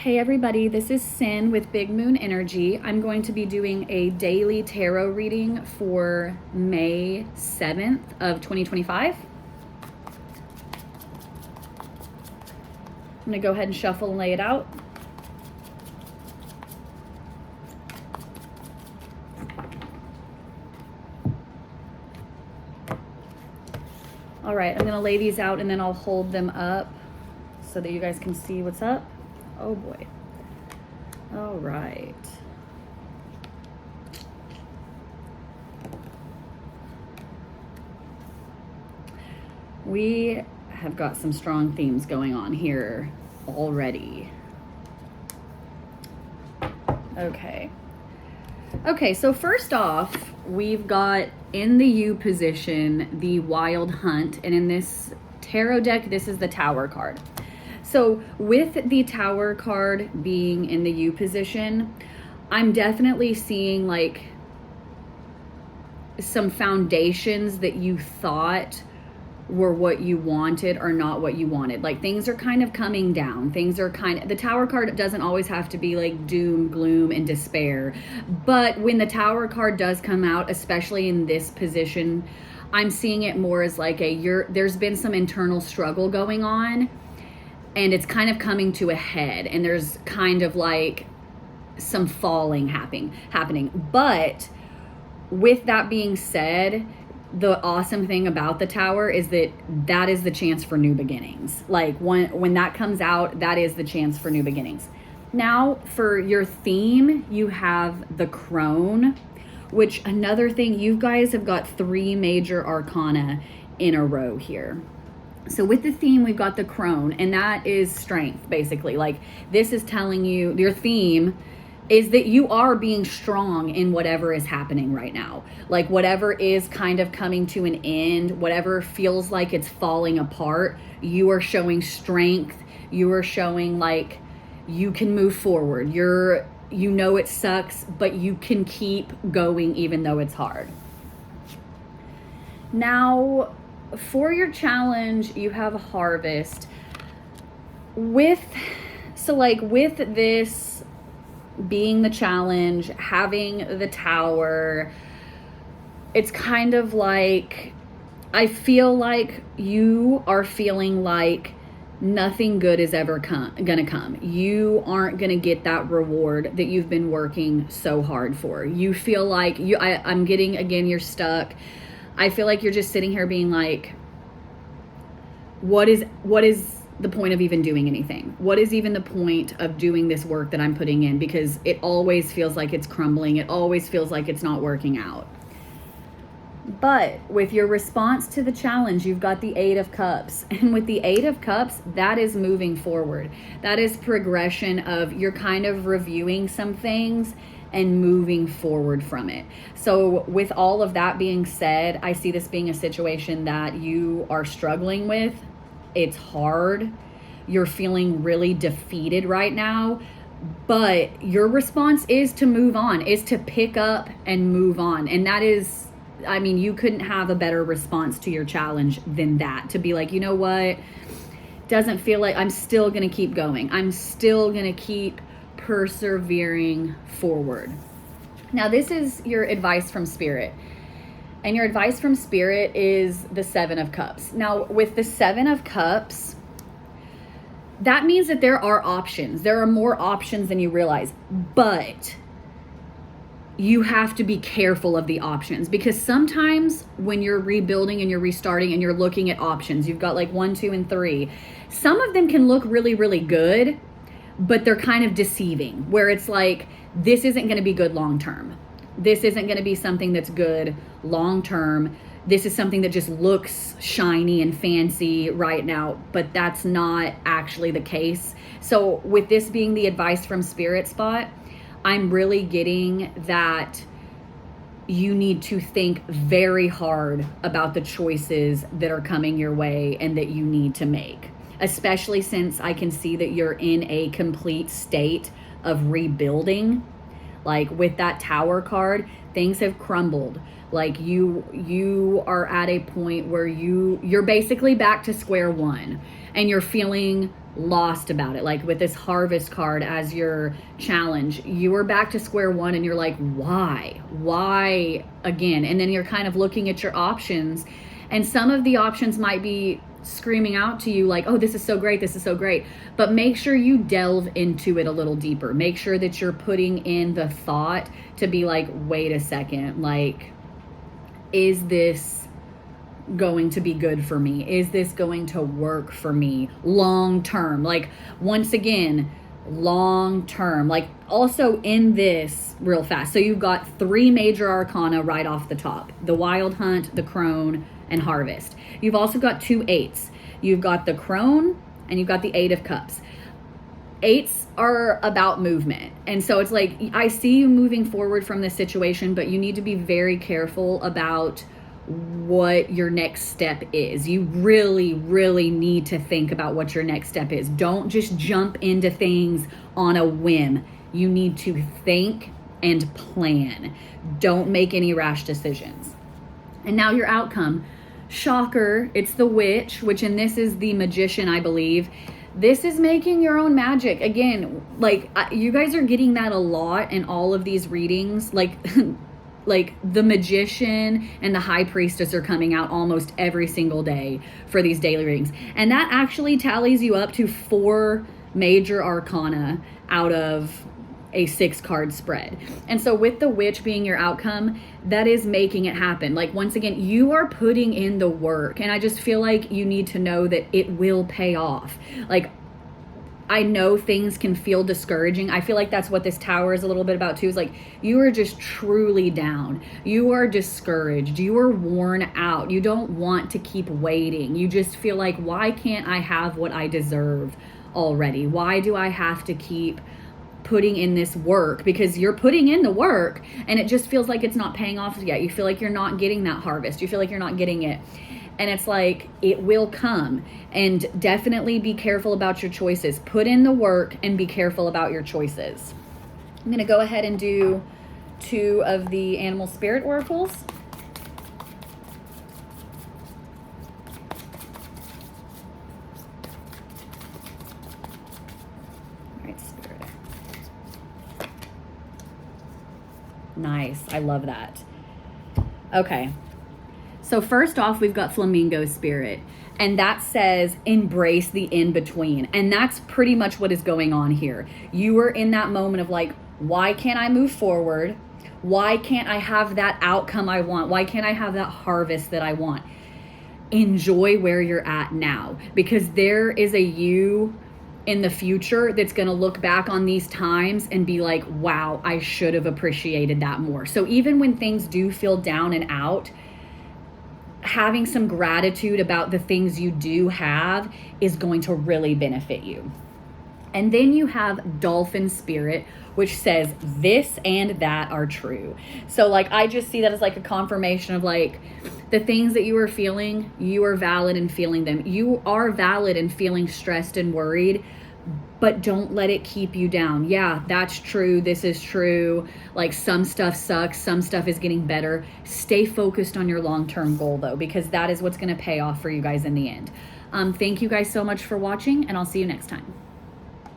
Hey everybody, this is Sin with Big Moon Energy. I'm going to be doing a daily tarot reading for May 7th of 2025. I'm going to go ahead and shuffle and lay it out. All right, I'm going to lay these out and then I'll hold them up so that you guys can see what's up. Oh boy. All right. We have got some strong themes going on here already. Okay. Okay, so first off, we've got in the U position the Wild Hunt, and in this tarot deck, this is the Tower card. So with the Tower card being in the U position, I'm definitely seeing like some foundations that you thought were what you wanted are not what you wanted. Like things are kind of coming down. Things are the Tower card doesn't always have to be like doom, gloom, and despair. But when the Tower card does come out, especially in this position, I'm seeing it more as like there's been some internal struggle going on and it's kind of coming to a head, and there's kind of like some falling happening. But with that being said, the awesome thing about the Tower is that is the chance for new beginnings. Like when that comes out, that is the chance for new beginnings. Now for your theme, you have the Crone, which another thing, you guys have got 3 major arcana in a row here. So with the theme, we've got the Crone, and that is strength, basically. Like this is telling you, your theme is that you are being strong in whatever is happening right now. Like whatever is kind of coming to an end, whatever feels like it's falling apart, you are showing strength. You are showing like you can move forward. You know it sucks, but you can keep going even though it's hard. Now, for your challenge, you have Harvest. With this being the challenge, having the Tower, it's kind of like, I feel like you are feeling like nothing good is ever gonna come. You aren't gonna get that reward that you've been working so hard for. You feel like I'm getting, again, you're stuck. I feel like you're just sitting here being like, what is the point of even doing anything? What is even the point of doing this work that I'm putting in? Because it always feels like it's crumbling. It always feels like it's not working out. But with your response to the challenge, you've got the 8 of Cups. And with the 8 of Cups, that is moving forward. That is progression of, you're kind of reviewing some things and moving forward from it. So with all of that being said, I see this being a situation that you are struggling with. It's hard. You're feeling really defeated right now, but your response is to move on, is to pick up and move on. And that is, I mean, you couldn't have a better response to your challenge than that, to be like, you know what, doesn't feel like, I'm still going to keep going. I'm still going to keep persevering forward. Now, this is your advice from Spirit. And your advice from Spirit is the 7 of Cups. Now, with the 7 of Cups, that means that there are options. There are more options than you realize. But you have to be careful of the options, because sometimes when you're rebuilding and you're restarting and you're looking at options, you've got like 1, 2, and 3. Some of them can look really, really good, but they're kind of deceiving, where it's like, this isn't going to be good long term. This isn't going to be something that's good long term. This is something that just looks shiny and fancy right now, but that's not actually the case. So with this being the advice from Spirit spot, I'm really getting that you need to think very hard about the choices that are coming your way and that you need to make, especially since I can see that you're in a complete state of rebuilding. Like with that Tower card, things have crumbled. Like you are at a point where you're basically back to square one, and you're feeling lost about it. Like with this Harvest card as your challenge, you are back to square one, and you're like, why again? And then you're kind of looking at your options, and some of the options might be screaming out to you like, oh, this is so great, this is so great. But make sure you delve into it a little deeper. Make sure that you're putting in the thought to be like, wait a second, like, is this going to be good for me? Is this going to work for me long term? Like, once again, long term. Like, also in this, real fast, so you've got 3 major arcana right off the top: the Wild Hunt, the Crone, and Harvest. You've also got 2 8s. You've got the Crone and you've got the 8 of Cups. 8s are about movement. And so it's like, I see you moving forward from this situation, but you need to be very careful about what your next step is. You really, really need to think about what your next step is. Don't just jump into things on a whim. You need to think and plan. Don't make any rash decisions. And now your outcome. Shocker, it's the Witch, which in this is the Magician, I believe. This is making your own magic. Again, like, you guys are getting that a lot in all of these readings. Like, like the Magician and the High Priestess are coming out almost every single day for these daily readings. And that actually tallies you up to 4 major arcana out of a 6-card spread. And so with the Witch being your outcome, that is making it happen. Like, once again, you are putting in the work, and I just feel like you need to know that it will pay off. Like, I know things can feel discouraging. I feel like that's what this Tower is a little bit about too, is like, you are just truly down. You are discouraged. You are worn out. You don't want to keep waiting. You just feel like, why can't I have what I deserve already? Why do I have to keep putting in this work? Because you're putting in the work and it just feels like it's not paying off yet. You feel like you're not getting that harvest. You feel like you're not getting it. And it's like, it will come. And definitely be careful about your choices. Put in the work and be careful about your choices. I'm going to go ahead and do 2 of the Animal Spirit Oracles. All right, Spirit. Nice. I love that. Okay. So first off, we've got Flamingo Spirit, and that says embrace the in-between. And that's pretty much what is going on here. You are in that moment of like, why can't I move forward? Why can't I have that outcome I want? Why can't I have that harvest that I want? Enjoy where you're at now, because there is a you in the future that's going to look back on these times and be like, wow, I should have appreciated that more. So even when things do feel down and out, having some gratitude about the things you do have is going to really benefit you. And then you have Dolphin Spirit, which says this and that are true. So like, I just see that as like a confirmation of like, the things that you are feeling, you are valid in feeling them. You are valid in feeling stressed and worried, but don't let it keep you down. Yeah, that's true. This is true. Like, some stuff sucks. Some stuff is getting better. Stay focused on your long-term goal though, because that is what's going to pay off for you guys in the end. Thank you guys so much for watching, and I'll see you next time.